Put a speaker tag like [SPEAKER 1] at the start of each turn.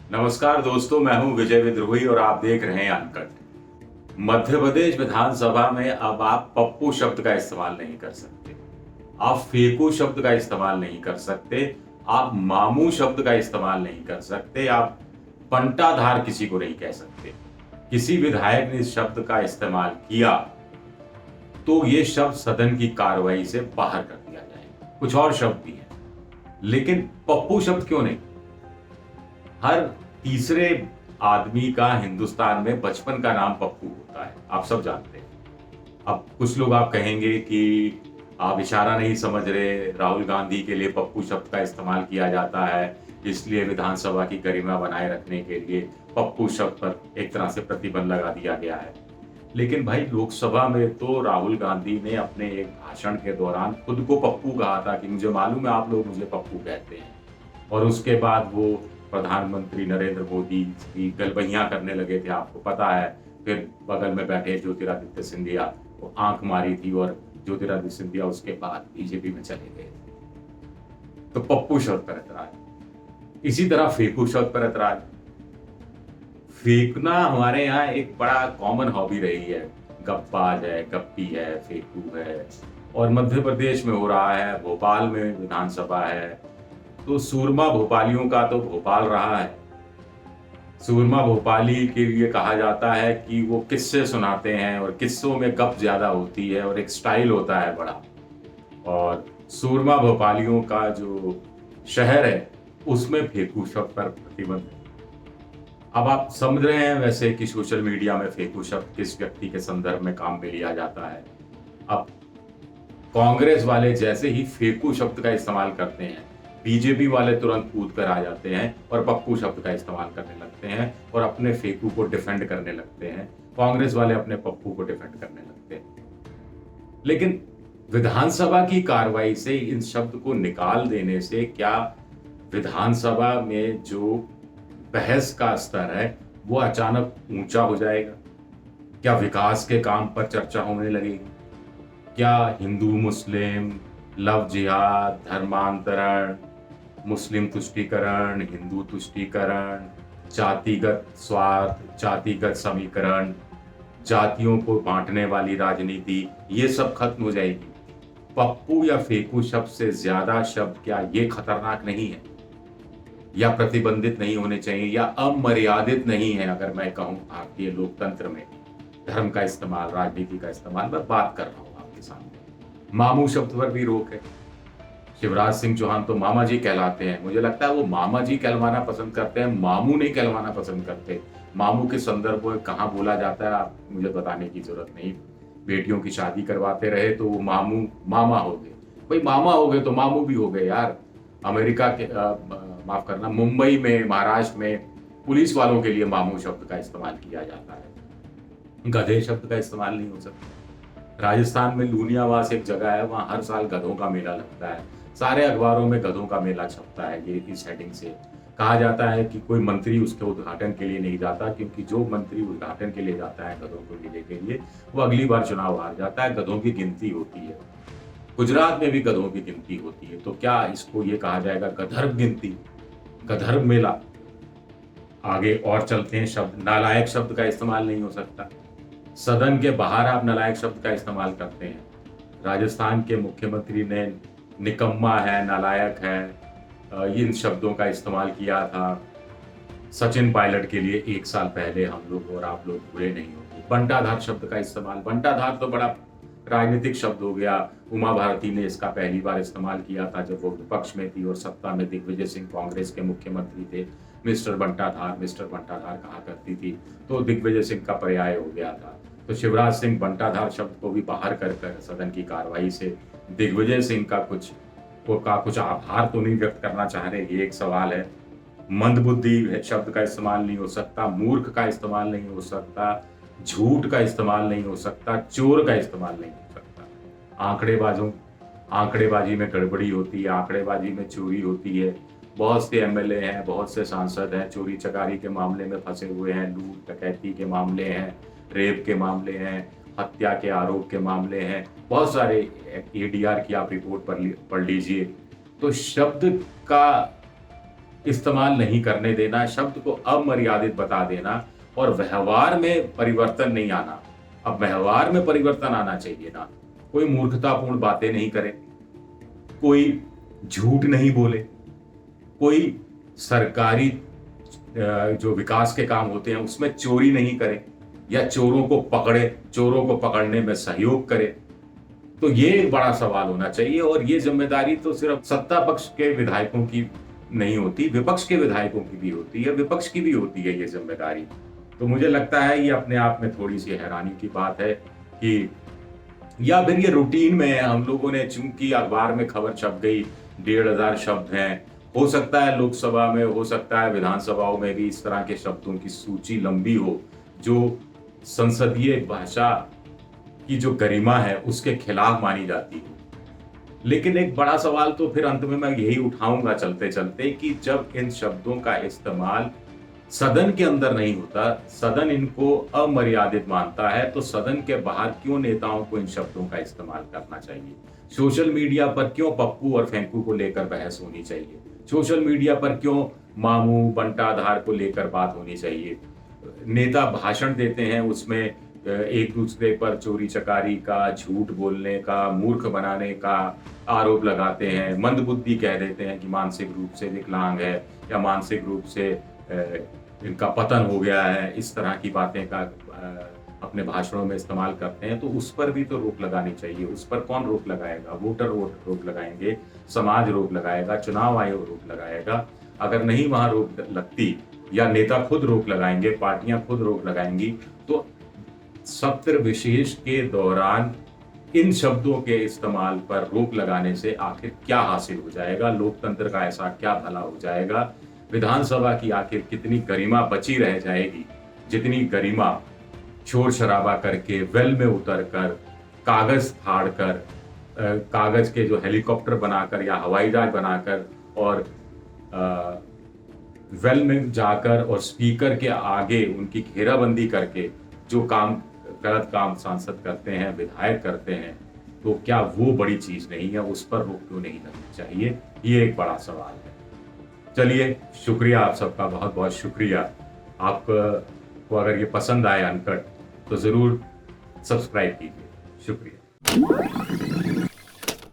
[SPEAKER 1] नमस्कार दोस्तों, मैं हूं विजय विद्रोही और आप देख रहे हैं अनकट। मध्य प्रदेश विधानसभा में अब आप पप्पू शब्द का इस्तेमाल नहीं कर सकते, आप फेकू शब्द का इस्तेमाल नहीं कर सकते, आप मामू शब्द का इस्तेमाल नहीं कर सकते, आप बंटाधार किसी को नहीं कह सकते। किसी विधायक ने इस शब्द का इस्तेमाल किया तो ये शब्द सदन की कार्रवाई से बाहर कर दिया जाएगा। कुछ और शब्द भी हैं, लेकिन पप्पू शब्द क्यों नहीं? हर तीसरे आदमी का हिंदुस्तान में बचपन का नाम पप्पू होता है, आप सब जानते हैं। अब कुछ लोग आप कहेंगे कि आप इशारा नहीं समझ रहे, राहुल गांधी के लिए पप्पू शब्द का इस्तेमाल किया जाता है, इसलिए विधानसभा की गरिमा बनाए रखने के लिए पप्पू शब्द पर एक तरह से प्रतिबंध लगा दिया गया है। लेकिन भाई, लोकसभा में तो राहुल गांधी ने अपने एक भाषण के दौरान खुद को पप्पू कहा था कि मुझे मालूम है आप लोग मुझे पप्पू कहते हैं। और उसके बाद वो प्रधानमंत्री नरेंद्र मोदी की गलबैयां करने लगे थे, आपको पता है। फिर बगल में बैठे ज्योतिरादित्य सिंधिया, वो आंख मारी थी और ज्योतिरादित्य सिंधिया उसके बाद बीजेपी में चले गए। तो पप्पू शब्द पर ऐतराज, इसी तरह फेंकू शब्द पर ऐतराज। फेंकना हमारे यहाँ एक बड़ा कॉमन हॉबी रही है। गप्पाज है, गप्पी है, फेंकू है। और मध्य प्रदेश में हो रहा है, भोपाल में विधानसभा है, तो सूरमा भोपालियों का तो भोपाल रहा है। सूरमा भोपाली के लिए कहा जाता है कि वो किस्से सुनाते हैं और किस्सों में गप ज्यादा होती है और एक स्टाइल होता है बड़ा। और सूरमा भोपालियों का जो शहर है उसमें फेंकू शब्द पर प्रतिबंध है। अब आप समझ रहे हैं वैसे कि सोशल मीडिया में फेंकू शब्द किस व्यक्ति के संदर्भ में काम में लिया जाता है। अब कांग्रेस वाले जैसे ही फेंकू शब्द का इस्तेमाल करते हैं, बीजेपी वाले तुरंत कूद कर आ जाते हैं और पप्पू शब्द का इस्तेमाल करने लगते हैं और अपने फेंकू को डिफेंड करने लगते हैं। कांग्रेस वाले अपने पप्पू को डिफेंड करने लगते हैं। लेकिन विधानसभा की कार्रवाई से इन शब्द को निकाल देने से क्या विधानसभा में जो बहस का स्तर है वो अचानक ऊंचा हो जाएगा? क्या विकास के काम पर चर्चा होने लगेगी? क्या हिंदू मुस्लिम, लव जिहाद, धर्मांतरण, मुस्लिम तुष्टीकरण, हिंदू तुष्टीकरण, जातिगत स्वार्थ, जातिगत समीकरण, जातियों को बांटने वाली राजनीति, ये सब खत्म हो जाएगी? पप्पू या फेंकू शब्द से ज्यादा शब्द क्या ये खतरनाक नहीं है, या प्रतिबंधित नहीं होने चाहिए, या अमर्यादित नहीं है? अगर मैं कहूं भारतीय लोकतंत्र में धर्म का इस्तेमाल, राजनीति का इस्तेमाल, मैं बात कर रहा हूं आपके सामने। मामू शब्द पर भी रोक है। शिवराज सिंह चौहान तो मामा जी कहलाते हैं, मुझे लगता है वो मामा जी कहलवाना पसंद करते हैं, मामू नहीं कहलवाना पसंद करते। मामू के संदर्भ में कहाँ बोला जाता है आप मुझे बताने की जरूरत नहीं। बेटियों की शादी करवाते रहे तो वो मामू मामा हो गए। भाई मामा हो गए तो मामू भी हो गए यार। अमेरिका के माफ करना, मुंबई में, महाराष्ट्र में पुलिस वालों के लिए मामू शब्द का इस्तेमाल किया जाता है, गधे शब्द का इस्तेमाल नहीं हो सकता। राजस्थान में लूनियावास एक जगह है, वहां हर साल गधों का मेला लगता है। सारे अखबारों में गधों का मेला छपता है। ये इस हेडिंग से कहा जाता है कि कोई मंत्री उसके उद्घाटन के लिए नहीं जाता, क्योंकि जो मंत्री उद्घाटन के लिए जाता है गधों को लेने के लिए, वो अगली बार चुनाव हार जाता है। गधों की गिनती होती है, गुजरात में भी गधों की गिनती होती है। तो क्या इसको ये कहा जाएगा गधर्व गिनती, गधर्व मेला? आगे और चलते हैं। शब्द नालायक शब्द का इस्तेमाल नहीं हो सकता। सदन के बाहर आप नालायक शब्द का इस्तेमाल करते हैं। राजस्थान के मुख्यमंत्री ने निकम्मा है, नालायक है, इन शब्दों का इस्तेमाल किया था सचिन पायलट के लिए 1 साल पहले। हम लोग और आप लोग बुरे नहीं होंगे। बंटाधार शब्द का इस्तेमाल, बंटाधार तो बड़ा राजनीतिक शब्द हो गया। उमा भारती ने इसका पहली बार इस्तेमाल किया था जब वो विपक्ष में थी और सत्ता में दिग्विजय सिंह कांग्रेस के मुख्यमंत्री थे। मिस्टर बंटाधार कहा करती थी, तो दिग्विजय सिंह का पर्याय हो गया था। तो शिवराज सिंह बंटाधार शब्द को भी बाहर कर सदन की कार्रवाई से दिग्विजय सिंह का कुछ आभार तो नहीं व्यक्त करना चाह रहे, ये एक सवाल है। मंदबुद्धि शब्द का इस्तेमाल नहीं हो सकता, मूर्ख का इस्तेमाल नहीं हो सकता, झूठ का इस्तेमाल नहीं हो सकता, चोर का इस्तेमाल नहीं हो सकता। आंकड़ेबाजी में गड़बड़ी होती है, आंकड़ेबाजी में चोरी होती है। बहुत से एमएलए हैं, बहुत से सांसद हैं, चोरी चकारी के मामले में फंसे हुए हैं, लूट डकैती के मामले हैं, रेप के मामले हैं, हत्या के आरोप के मामले हैं, बहुत सारे। एडीआर की आप रिपोर्ट पढ़ लीजिए। तो शब्द का इस्तेमाल नहीं करने देना, शब्द को अमर्यादित बता देना और व्यवहार में परिवर्तन नहीं आना। अब व्यवहार में परिवर्तन आना चाहिए ना, कोई मूर्खतापूर्ण बातें नहीं करे, कोई झूठ नहीं बोले, कोई सरकारी जो विकास के काम होते हैं उसमें चोरी नहीं करे या चोरों को पकड़े, चोरों को पकड़ने में सहयोग करे। तो ये एक बड़ा सवाल होना चाहिए और ये जिम्मेदारी तो सिर्फ सत्ता पक्ष के विधायकों की नहीं होती, विपक्ष के विधायकों की भी होती है, विपक्ष की भी होती है ये जिम्मेदारी। तो मुझे लगता है ये अपने आप में थोड़ी सी हैरानी की बात है कि या फिर ये रूटीन में है, हम लोगों ने चूंकि अखबार में खबर छप गई, 1,500 शब्द हैं, हो सकता है लोकसभा में, हो सकता है विधानसभाओं में भी इस तरह के शब्दों की सूची लंबी हो जो संसदीय भाषा की जो गरिमा है उसके खिलाफ मानी जाती है। लेकिन एक बड़ा सवाल तो फिर अंत में मैं यही उठाऊंगा चलते चलते कि जब इन शब्दों का इस्तेमाल सदन के अंदर नहीं होता, सदन इनको अमर्यादित मानता है, तो सदन के बाहर क्यों नेताओं को इन शब्दों का इस्तेमाल करना चाहिए? सोशल मीडिया पर क्यों पप्पू और फेंकू को लेकर बहस होनी चाहिए? सोशल मीडिया पर क्यों मामू बंटाधार को लेकर बात होनी चाहिए? नेता भाषण देते हैं, उसमें एक दूसरे पर चोरी चकारी का, झूठ बोलने का, मूर्ख बनाने का आरोप लगाते हैं, मंदबुद्धि कह देते हैं कि मानसिक रूप से विकलांग है या मानसिक रूप से इनका पतन हो गया है, इस तरह की बातें का अपने भाषणों में इस्तेमाल करते हैं। तो उस पर भी तो रोक लगानी चाहिए। उस पर कौन रोक लगाएगा? वोटर रोक लगाएंगे, समाज रोक लगाएगा, चुनाव आयोग रोक लगाएगा। अगर नहीं वहां रोक लगती या नेता खुद रोक लगाएंगे, पार्टियां खुद रोक लगाएंगी, तो सत्र विशेष के दौरान इन शब्दों के इस्तेमाल पर रोक लगाने से आखिर क्या हासिल हो जाएगा? लोकतंत्र का ऐसा क्या भला हो जाएगा? विधानसभा की आखिर कितनी गरिमा बची रह जाएगी, जितनी गरिमा शोर शराबा करके, वेल में उतर कर, कागज फाड़ कर, कागज के जो हेलीकॉप्टर बनाकर या हवाई जहाज बनाकर और वेल में जाकर और स्पीकर के आगे उनकी घेराबंदी करके जो काम, गलत काम सांसद करते हैं, विधायक करते हैं, तो क्या वो बड़ी चीज नहीं है? उस पर रोक क्यों नहीं लगनी चाहिए? ये एक बड़ा सवाल है। चलिए, शुक्रिया आप सबका, बहुत बहुत शुक्रिया। आपको अगर ये पसंद आए अनकट तो जरूर सब्सक्राइब कीजिए। शुक्रिया।